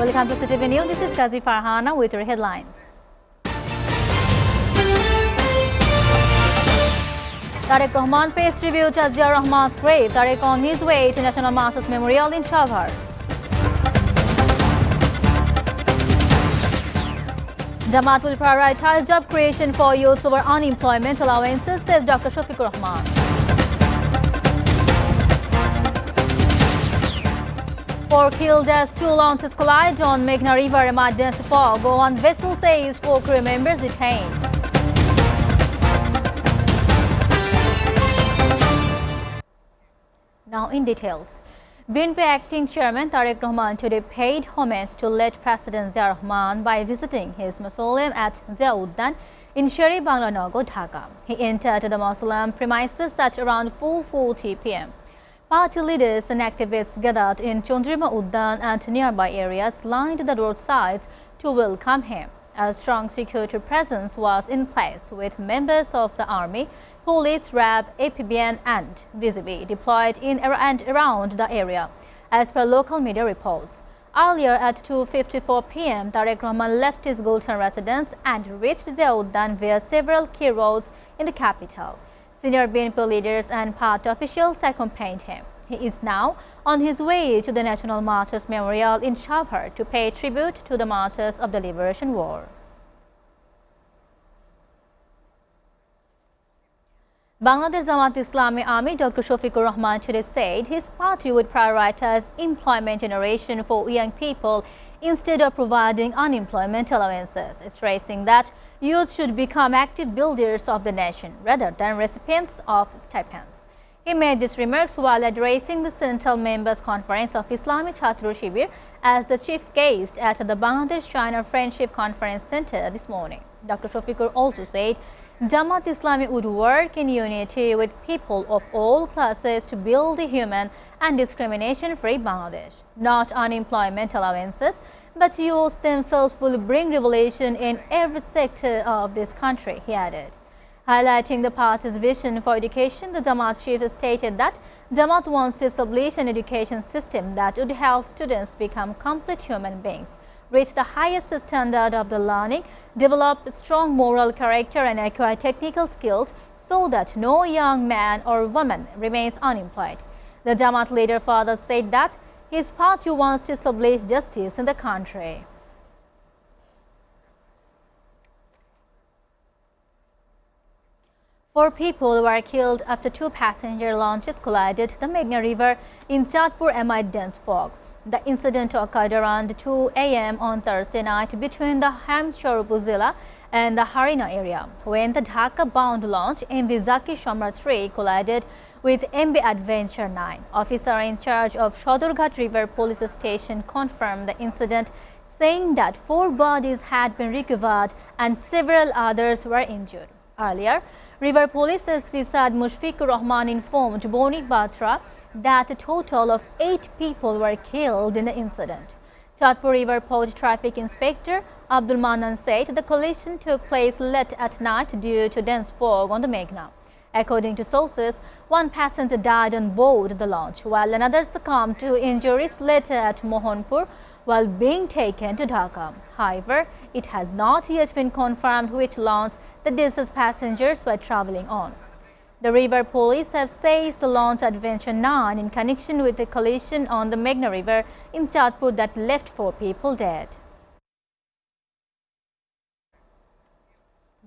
Welcome to SATV News. This is Kazi Farhana with your headlines. Tariq Rahman pays tribute to Zia Rahman's grave. Tariq on his way to National Martyrs Memorial in Shabhar. Jamaat will prioritize job creation for youth over unemployment allowances, says Dr. Shafiqur Rahman. Four killed as two launches collide on Meghna River amid dense fog. One vessel says 4 crew members detained. Now in details. BNP acting chairman Tariq Rahman today paid homage to late President Zia Rahman by visiting his mausoleum at Zia Uddan in Sheri Bangla Nagar, Dhaka. He entered the mausoleum premises at around 4:40 p.m. Party leaders and activists gathered in Chondrima Uddan and nearby areas lined the roadsides to welcome him. A strong security presence was in place with members of the army, police, RAB, APBN and BGB deployed in and around the area, as per local media reports. Earlier at 2:54 p.m., Tariq Rahman left his Gultan residence and reached Zia Uddan via several key roads in the capital. Senior BNP leaders and party officials accompanied him. He is now on his way to the National Martyrs Memorial in Shabhar to pay tribute to the martyrs of the Liberation War. Bangladesh Jamaat Islami Army Dr. Shafiqur Rahman today said his party would prioritize employment generation for young people instead of providing unemployment allowances, stressing that youth should become active builders of the nation rather than recipients of stipends. He made these remarks while addressing the Central Members Conference of Islamic Chhatro Shibir as the chief guest at the Bangladesh-China Friendship Conference Center this morning. Dr. Shafiqur also said Jamaat Islami would work in unity with people of all classes to build a human and discrimination-free Bangladesh. Not unemployment allowances, but youth themselves will bring revolution in every sector of this country, he added. Highlighting the party's vision for education, the Jamaat chief stated that Jamaat wants to establish an education system that would help students become complete human beings, reach the highest standard of the learning, develop strong moral character and acquire technical skills so that no young man or woman remains unemployed. The Jamaat leader further said that his party wants to establish justice in the country. Four people were killed after 2 passenger launches collided the Meghna River in Chatpur amid dense fog. The incident occurred around 2 a.m. on Thursday night between the Hamsharupu Zilla and the Harina area, when the Dhaka-bound launch MV Zaki Shamrat 3 collided with MV Adventure 9. Officer in charge of Shodorghat River Police Station confirmed the incident, saying that 4 bodies had been recovered and several others were injured. Earlier, River Police SP Saad Mushfiqur Rahman informed Bonik Batra that a total of 8 people were killed in the incident. Chatpur River Port Traffic Inspector Abdul Manan said the collision took place late at night due to dense fog on the Meghna. According to sources, 1 passenger died on board the launch, while another succumbed to injuries later at Mohanpur while being taken to Dhaka. However, it has not yet been confirmed which launch the deceased passengers were traveling on. The River Police have seized the launch Adventure 9 in connection with the collision on the Meghna River in Chatpur that left 4 people dead.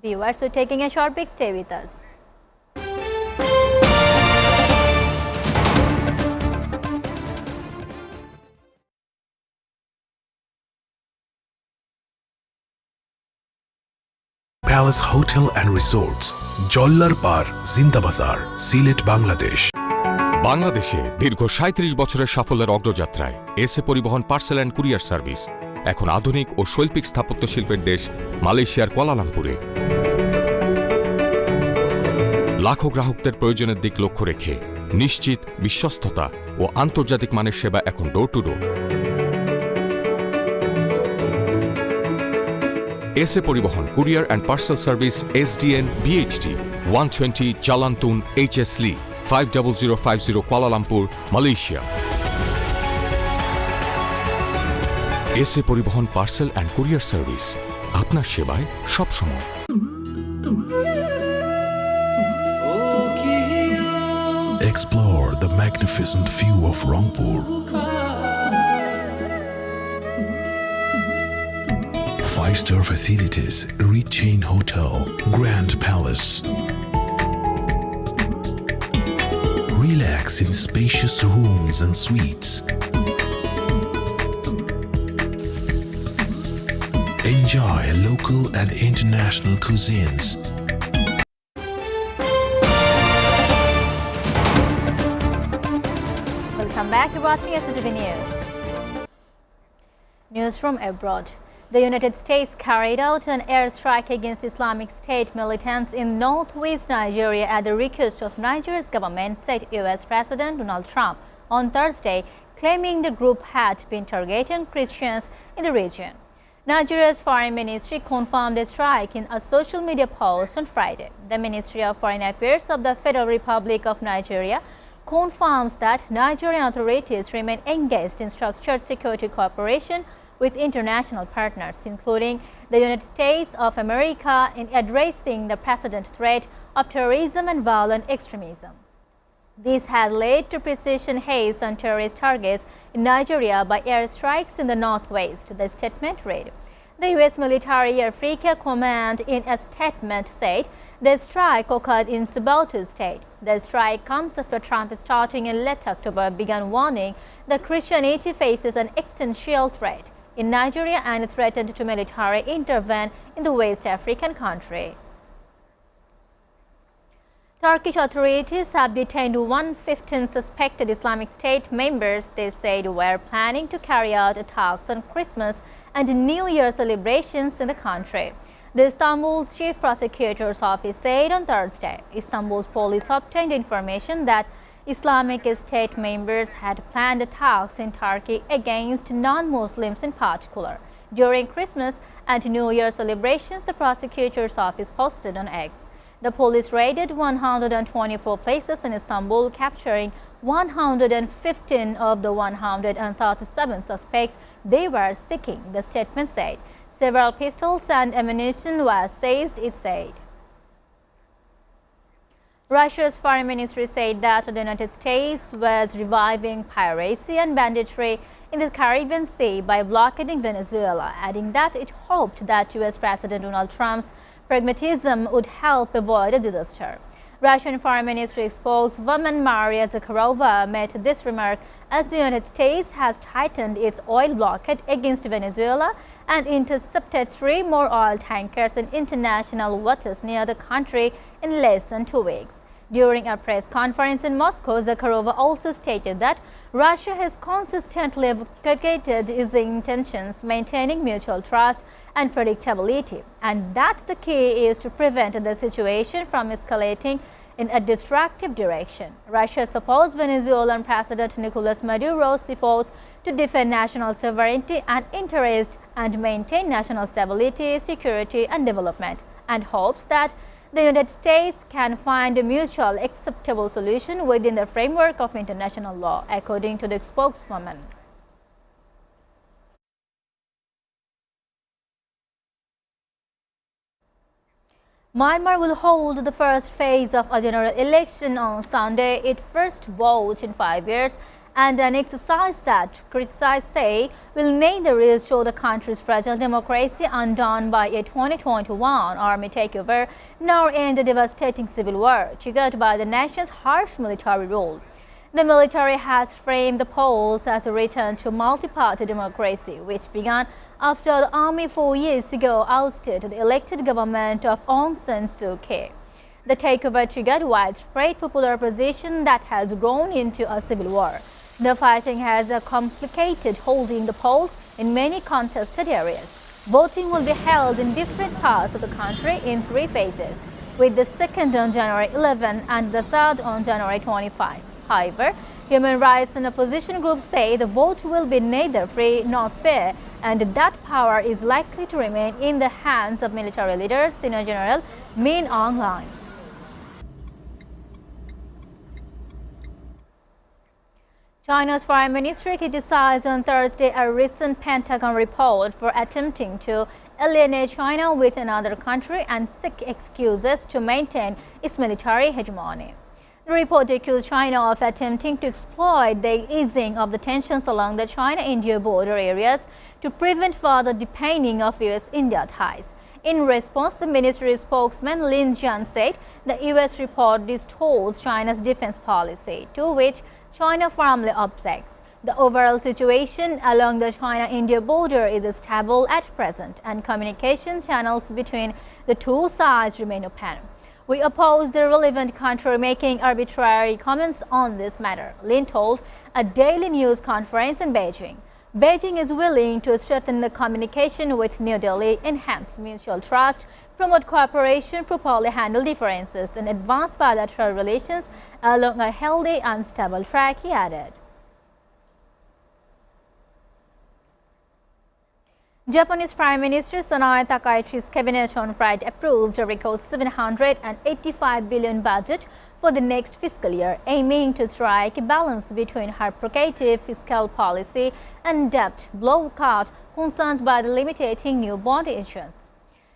Viewers, we're taking a short break. Stay with us. Palace Hotel and Resorts, Jollar Par, Zinda Bazar, Silet, Bangladesh. বাংলাদেশে দীর্ঘ ৩৭ বছরের সাফল্যের অগ্রযাত্রায় SA পরিবহন parcel and courier service এখন আধুনিক ও শৈল্পিক স্থাপত্য শিল্পের দেশ মালয়েশিয়ার কুয়ালালামপুরে। লাখো গ্রাহকদের প্রয়োজনের দিক লক্ষ্য রেখে নিশ্চিত বিশ্বস্ততা ও আন্তর্জাতিক মানের সেবা এখন ডোর টু ডোর। এসএ পরিবহন courier and parcel service SDN BHT 120 Jalantun HS Lee 50050 Kuala Lumpur, Malaysia. SA পরিবহন পার্সেল অ্যান্ড কুরিয়ার সার্ভিস, আপনার সেবায় সবসময়। Explore the magnificent view of Rangpur. 5-star facilities, rich chain hotel, Grand Palace. Relax in spacious rooms and suites. Enjoy local and international cuisines. Welcome back to watching SATV News. News from abroad. The United States carried out an airstrike against Islamic State militants in northwest Nigeria at the request of Nigeria's government, said U.S. President Donald Trump on Thursday, claiming the group had been targeting Christians in the region. Nigeria's Foreign Ministry confirmed the strike in a social media post on Friday. The Ministry of Foreign Affairs of the Federal Republic of Nigeria confirms that Nigerian authorities remain engaged in structured security cooperation with international partners, including the United States of America, in addressing the present threat of terrorism and violent extremism. This has led to precision hits on terrorist targets in Nigeria by airstrikes in the northwest, the statement read. The U.S. Military Africa Command, in a statement, said the strike occurred in Sokoto State. The strike comes after Trump, starting in late October, began warning that Christianity faces an existential threat in Nigeria and threatened to militarily intervene in the West African country. Turkish authorities have detained 115 suspected Islamic State members they said were planning to carry out attacks on Christmas and New Year celebrations in the country. The Istanbul's Chief Prosecutor's Office said on Thursday, Istanbul's police obtained information that Islamic State members had planned attacks in Turkey against non-Muslims in particular during Christmas and New Year celebrations, the prosecutor's office posted on X. The police raided 124 places in Istanbul, capturing 115 of the 137 suspects they were seeking, the statement said. Several pistols and ammunition were seized, it said. Russia's foreign ministry said that the United States was reviving piracy and banditry in the Caribbean Sea by blockading Venezuela, adding that it hoped that U.S. President Donald Trump's pragmatism would help avoid a disaster. Russian Foreign Ministry spokeswoman Maria Zakharova made this remark as the United States has tightened its oil blockade against Venezuela and intercepted 3 more oil tankers in international waters near the country in less than 2 weeks. During a press conference in Moscow, Zakharova also stated that Russia has consistently advocated its intentions, maintaining mutual trust and predictability, and that the key is to prevent the situation from escalating in a destructive direction. Russia supports Venezuelan President Nicolas Maduro's efforts to defend national sovereignty and interests and maintain national stability, security, and development, and hopes that the United States can find a mutually acceptable solution within the framework of international law, according to the spokeswoman. Myanmar will hold the first phase of a general election on Sunday, its first vote in 5 years, and an exercise that critics say will neither restore the country's fragile democracy undone by a 2021 army takeover nor end a devastating civil war triggered by the nation's harsh military rule. The military has framed the polls as a return to multi-party democracy, which began after the army 4 years ago ousted the elected government of Aung San Suu Kyi. The takeover triggered widespread popular opposition that has grown into a civil war. The fighting has complicated holding the polls in many contested areas. Voting will be held in different parts of the country in 3 phases, with the second on January 11 and the third on January 25. However, human rights and opposition groups say the vote will be neither free nor fair and that power is likely to remain in the hands of military leader Senior General Min Aung Hlaing. China's Foreign Ministry criticized on Thursday a recent Pentagon report for attempting to alienate China with another country and seek excuses to maintain its military hegemony. The report accused China of attempting to exploit the easing of the tensions along the China-India border areas to prevent further deepening of U.S.-India ties. In response, the ministry spokesman Lin Jian said the U.S. report distorts China's defense policy, to which China firmly objects. The overall situation along the China-India border is stable at present, and communication channels between the two sides remain open. We oppose the relevant country making arbitrary comments on this matter, Lin told a daily news conference in Beijing. Beijing is willing to strengthen the communication with New Delhi, enhance mutual trust, promote cooperation, properly handle differences, and advance bilateral relations along a healthy and stable track, he added. Japanese Prime Minister Sanae Takaichi's cabinet on Friday approved a record $785 billion budget for the next fiscal year, aiming to strike a balance between her provocative fiscal policy and debt blowout concerns by the limiting new bond issuance.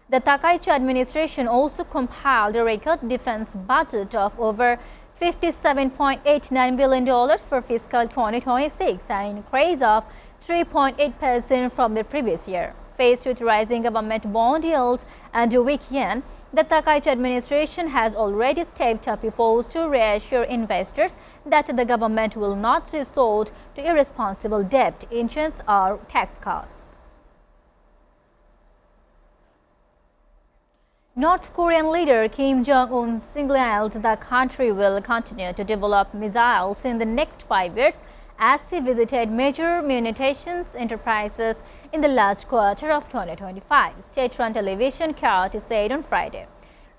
The Takaichi administration also compiled a record defense budget of over $57.89 billion for fiscal 2026, an increase of 3.8% from the previous year. Faced with rising government bond yields and a weak yen, the Takaichi administration has already stepped up efforts to reassure investors that the government will not resort to irresponsible debt issuance or tax cuts. North Korean leader Kim Jong-un signaled the country will continue to develop missiles in the next 5 years as he visited major munitions enterprises in the last quarter of 2025, state-run television KRT said on Friday.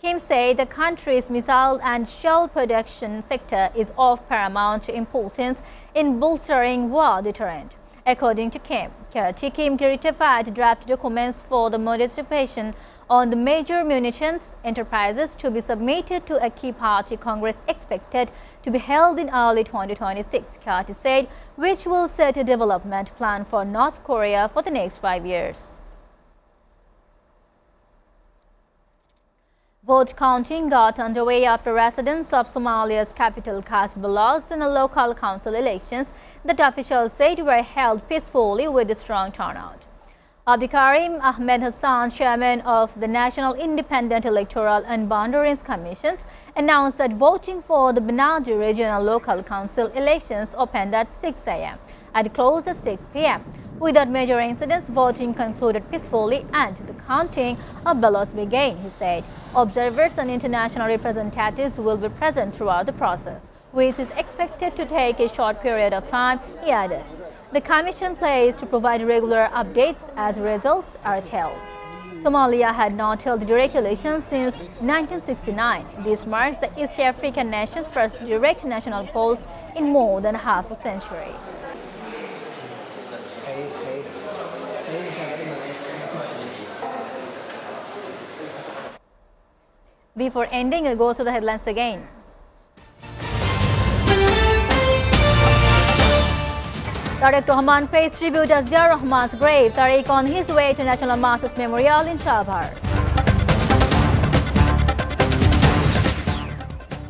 Kim said the country's missile and shell production sector is of paramount importance in bolstering war deterrent. According to Kim, Kim certified draft documents for the participation on the major munitions enterprises to be submitted to a key party Congress expected to be held in early 2026, KRT said, which will set a development plan for North Korea for the next 5 years. Vote counting got underway after residents of Somalia's capital cast ballots in the local council elections that officials said were held peacefully with a strong turnout. Abdikarim Ahmed Hassan, chairman of the National Independent Electoral and Boundaries Commissions, announced that voting for the Banadi Regional Local Council elections opened at 6 a.m. and closed at 6 p.m. Without major incidents, voting concluded peacefully and the counting of ballots began, he said. Observers and international representatives will be present throughout the process, which is expected to take a short period of time, he added. The Commission plans to provide regular updates as results are told. Somalia had not held direct elections since 1969. This marks the East African nation's first direct national polls in more than half a century. Before ending, it goes to the headlines again. Tariq Rahman pays tribute at Zia Rahman's grave. Tariq on his way to National Masters Memorial in Shabhar.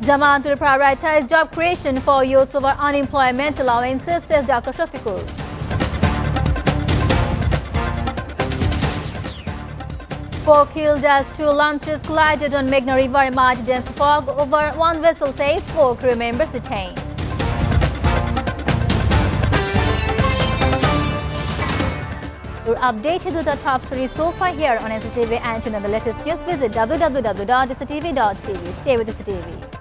Jamaat will prioritize job creation for youth over unemployment allowances, says Dr. Shafiqur. Four killed as two launches collided on Meghna River amid dense fog. Over one vessel says 4 crew members detained. You're updated with the top stories so far here on SATV, and to know the latest news, visit www.satv.tv. Stay with SATV.